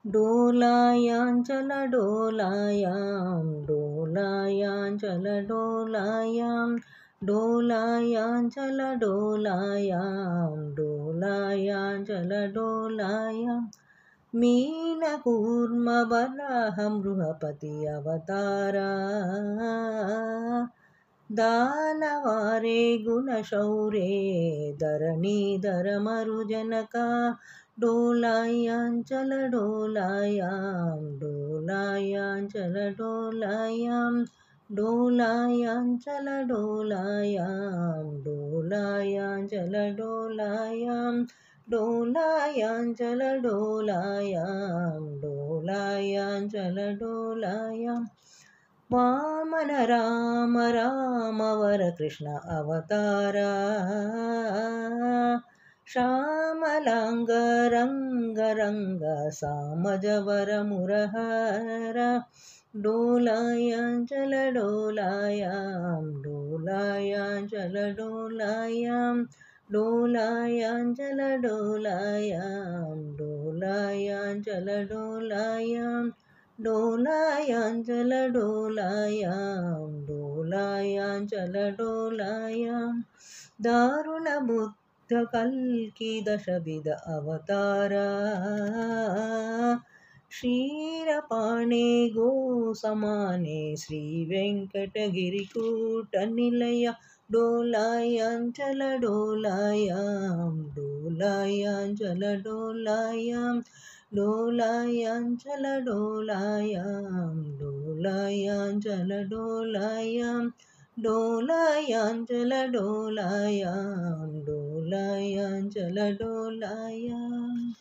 डोलायांचल डोलायां डोलायांचल डोलायां डोलायांचल डोलायां डोलायांचल डोलायां मीनकूर्मवराह बृहपति अवतारा दानवारे गुणशौरे धरणीधर मरुजनका डोलायांचल डोलायां डोलायांचल डोलायां डोलायांचल डोलायां डोलायांचल डोलायां डोलायांचल डोलायां डोलायांचल डोलायां वामन राम राम वर कृष्ण अवतारा श्यामलांग रंग रंग सामजवर मुरहर डोलायांचल डोलायां डोलायांचल डोलायां डोलायांचल डोलायां डोलायांचल डोलायां डोलायांचल डोलायां डोलायांचल डोलायां दारुण बुद्ध कल्की दशविध अवतारा क्षीरपाणे गोसमाने श्री वेंकटगिरिकूट निलय डोलायांचल डोलायां डोलायांचल डोलायां डोलायांचल डोलायां डोलायांचल डोलायां डोलायांचल डोलायां डोलायांचल डोलायां